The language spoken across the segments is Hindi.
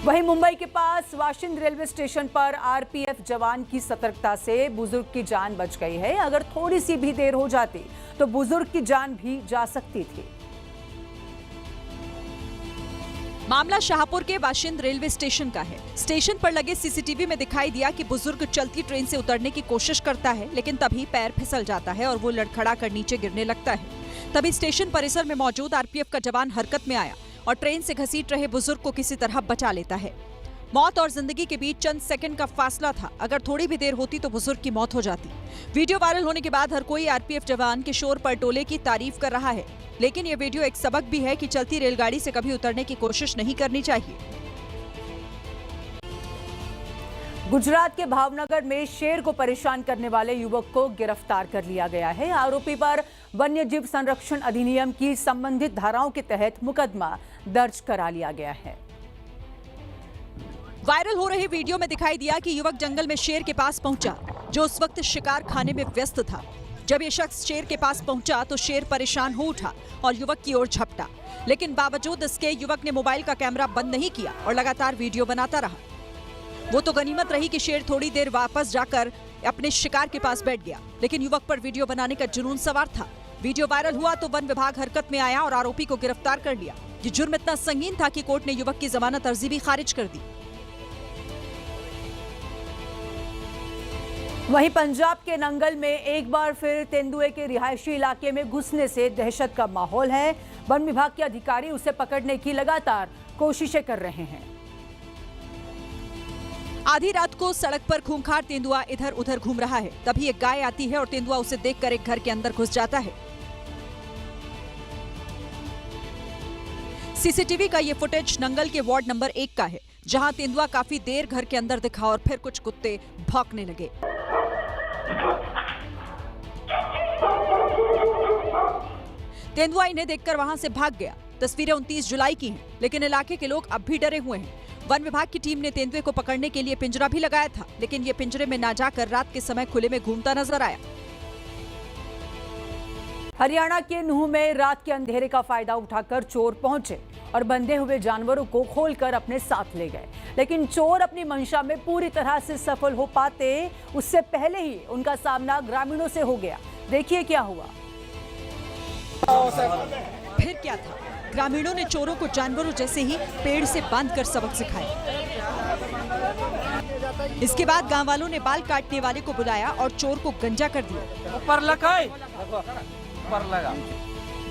वहीं मुंबई के पास वाशिंद रेलवे स्टेशन पर आरपीएफ जवान की सतर्कता से बुजुर्ग की जान बच गई है। अगर थोड़ी सी भी देर हो जाती तो बुजुर्ग की जान भी जा सकती थी। मामला शाहपुर के वाशिंद रेलवे स्टेशन का है। स्टेशन पर लगे सीसीटीवी में दिखाई दिया कि बुजुर्ग चलती ट्रेन से उतरने की कोशिश करता है, लेकिन तभी पैर फिसल जाता है और वो लड़खड़ा कर नीचे गिरने लगता है। तभी स्टेशन परिसर में मौजूद आरपीएफ का जवान हरकत में आया और ट्रेन से घसीट रहे बुजुर्ग को किसी तरह बचा लेता है। मौत और जिंदगी के बीच चंद सेकंड का फासला था। अगर थोड़ी भी देर होती तो बुजुर्ग की मौत हो जाती। वीडियो वायरल होने के बाद हर कोई आरपीएफ जवान के शोर पर टोले की तारीफ कर रहा है, लेकिन ये वीडियो एक सबक भी है कि चलती रेलगाड़ी से कभी उतरने की कोशिश नहीं करनी चाहिए। गुजरात के भावनगर में शेर को परेशान करने वाले युवक को गिरफ्तार कर लिया गया है। आरोपी पर वन्य जीव संरक्षण अधिनियम की संबंधित धाराओं के तहत मुकदमा दर्ज करा लिया गया है। वायरल हो रहे वीडियो में दिखाई दिया कि युवक जंगल में शेर के पास पहुंचा, जो उस वक्त शिकार खाने में व्यस्त था। जब ये शख्स शेर के पास पहुंचा तो शेर परेशान हो उठा और युवक की ओर झपटा, लेकिन बावजूद इसके युवक ने मोबाइल का कैमरा बंद नहीं किया और लगातार वीडियो बनाता रहा। वो तो गनीमत रही कि शेर थोड़ी देर वापस जाकर अपने शिकार के पास बैठ गया, लेकिन युवक पर वीडियो बनाने का जुनून सवार था। वीडियो वायरल हुआ तो वन विभाग हरकत में आया और आरोपी को गिरफ्तार कर लिया। ये जुर्म इतना संगीन था कि कोर्ट ने युवक की जमानत अर्जी भी खारिज कर दी। वहीं पंजाब के नंगल में एक बार फिर तेंदुए के रिहायशी इलाके में घुसने से दहशत का माहौल है। वन विभाग के अधिकारी उसे पकड़ने की लगातार कोशिशें कर रहे हैं। आधी रात को सड़क पर खूंखार तेंदुआ इधर उधर घूम रहा है। तभी एक गाय आती है और तेंदुआ उसे देखकर एक घर के अंदर घुस जाता है। सीसीटीवी का ये फुटेज नंगल के वार्ड नंबर 1 का है, जहां तेंदुआ काफी देर घर के अंदर दिखा और फिर कुछ कुत्ते भौंकने लगे। तेंदुआ इन्हें देखकर वहां से भाग गया। तस्वीरें 29 जुलाई की हैं, लेकिन इलाके के लोग अब भी डरे हुए हैं। वन विभाग की टीम ने तेंदुए को पकड़ने के लिए पिंजरा भी लगाया था, लेकिन ये पिंजरे में ना जाकर रात के समय खुले में घूमता नजर आया। हरियाणा के नूह में रात के अंधेरे का फायदा उठाकर चोर पहुंचे और बंधे हुए जानवरों को खोलकर अपने साथ ले गए, लेकिन चोर अपनी मंशा में पूरी तरह से सफल हो पाते उससे पहले ही उनका सामना ग्रामीणों से हो गया। देखिए क्या हुआ। फिर क्या था, ग्रामीणों ने चोरों को जानवरों जैसे ही पेड़ से बांधकर सबक सिखाया। इसके बाद गांव वालों ने बाल काटने वाले को बुलाया और चोर को गंजा कर दिया। ऊपर लगा।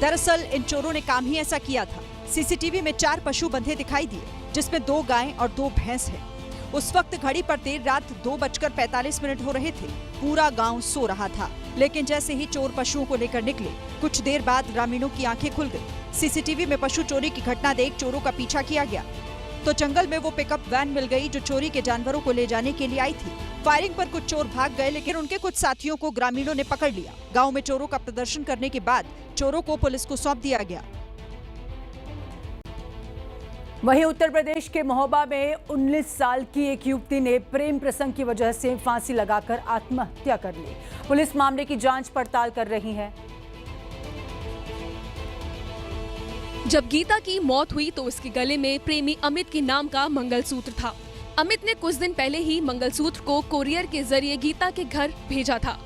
दरअसल इन चोरों ने काम ही ऐसा किया था। सीसीटीवी में 4 पशु बंधे दिखाई दिए, जिसमें 2 गायें और 2 भैंस हैं। उस वक्त घड़ी पर देर रात 2:45 हो रहे थे। पूरा गांव सो रहा था, लेकिन जैसे ही चोर पशुओं को लेकर निकले, कुछ देर बाद ग्रामीणों की आंखें खुल गई। सीसीटीवी में पशु चोरी की घटना देख चोरों का पीछा किया गया, तो जंगल में वो पिकअप वैन मिल गई जो चोरी के जानवरों को ले जाने के लिए आई थी। फायरिंग पर कुछ चोर भाग गए, लेकिन उनके कुछ साथियों को ग्रामीणों ने पकड़ लिया। गाँव में चोरों का प्रदर्शन करने के बाद चोरों को पुलिस को सौंप दिया गया। वहीं उत्तर प्रदेश के महोबा में 19 साल की एक युवती ने प्रेम प्रसंग की वजह से फांसी लगाकर आत्महत्या कर ली। पुलिस मामले की जांच पड़ताल कर रही है। जब गीता की मौत हुई तो उसके गले में प्रेमी अमित के नाम का मंगलसूत्र था। अमित ने कुछ दिन पहले ही मंगलसूत्र को कोरियर के जरिए गीता के घर भेजा था।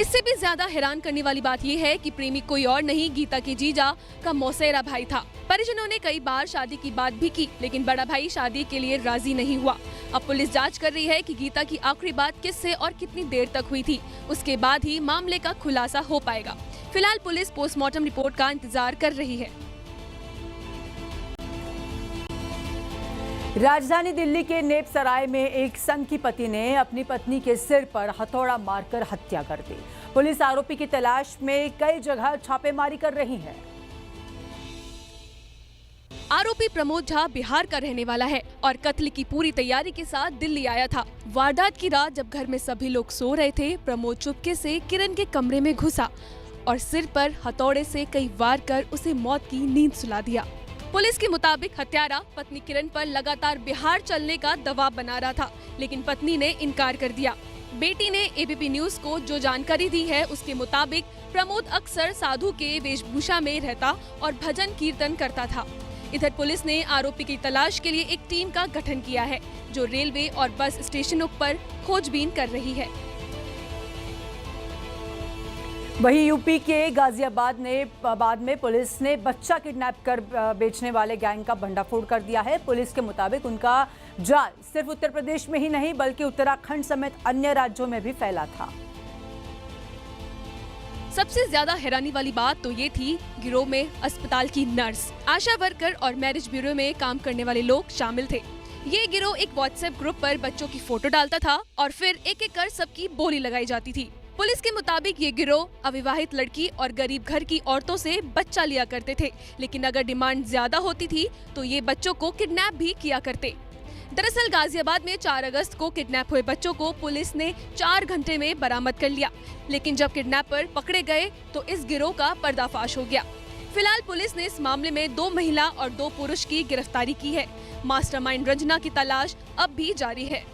इससे भी ज्यादा हैरान करने वाली बात यह है कि प्रेमी कोई और नहीं, गीता के जीजा का मौसेरा भाई था। परिजनों ने कई बार शादी की बात भी की, लेकिन बड़ा भाई शादी के लिए राजी नहीं हुआ। अब पुलिस जांच कर रही है कि गीता की आखिरी बात किससे और कितनी देर तक हुई थी। उसके बाद ही मामले का खुलासा हो पाएगा। फिलहाल पुलिस पोस्टमार्टम रिपोर्ट का इंतजार कर रही है। राजधानी दिल्ली के नेप सराय में एक संघ की पति ने अपनी पत्नी के सिर पर हथौड़ा मारकर हत्या कर दी। पुलिस आरोपी की तलाश में कई जगह छापेमारी कर रही है। आरोपी प्रमोद झा बिहार का रहने वाला है और कत्ल की पूरी तैयारी के साथ दिल्ली आया था। वारदात की रात जब घर में सभी लोग सो रहे थे, प्रमोद चुपके से किरण के कमरे में घुसा और सिर पर हथौड़े से कई वार कर उसे मौत की नींद सुला दिया। पुलिस के मुताबिक हत्यारा पत्नी किरण पर लगातार बिहार चलने का दबाव बना रहा था, लेकिन पत्नी ने इनकार कर दिया। बेटी ने एबीपी न्यूज को जो जानकारी दी है, उसके मुताबिक प्रमोद अक्सर साधु के वेशभूषा में रहता और भजन कीर्तन करता था। इधर पुलिस ने आरोपी की तलाश के लिए एक टीम का गठन किया है, जो रेलवे और बस स्टेशनों पर खोजबीन कर रही है। वहीं यूपी के गाजियाबाद में पुलिस ने बच्चा किडनैप कर बेचने वाले गैंग का भंडाफोड़ कर दिया है। पुलिस के मुताबिक उनका जाल सिर्फ उत्तर प्रदेश में ही नहीं बल्कि उत्तराखंड समेत अन्य राज्यों में भी फैला था। सबसे ज्यादा हैरानी वाली बात तो ये थी, गिरोह में अस्पताल की नर्स, आशा वर्कर और मैरिज ब्यूरो में काम करने वाले लोग शामिल थे। ये गिरोह एक व्हाट्सएप ग्रुप पर बच्चों की फोटो डालता था और फिर एक एक कर सबकी बोली लगाई जाती थी। पुलिस के मुताबिक ये गिरोह अविवाहित लड़की और गरीब घर की औरतों से बच्चा लिया करते थे, लेकिन अगर डिमांड ज्यादा होती थी तो ये बच्चों को किडनैप भी किया करते। दरअसल गाजियाबाद में 4 अगस्त को किडनैप हुए बच्चों को पुलिस ने 4 घंटे में बरामद कर लिया, लेकिन जब किडनैपर पकड़े गए तो इस गिरोह का पर्दाफाश हो गया। फिलहाल पुलिस ने इस मामले में 2 महिला और 2 पुरुष की गिरफ्तारी की है। मास्टरमाइंड रंजना की तलाश अब भी जारी है।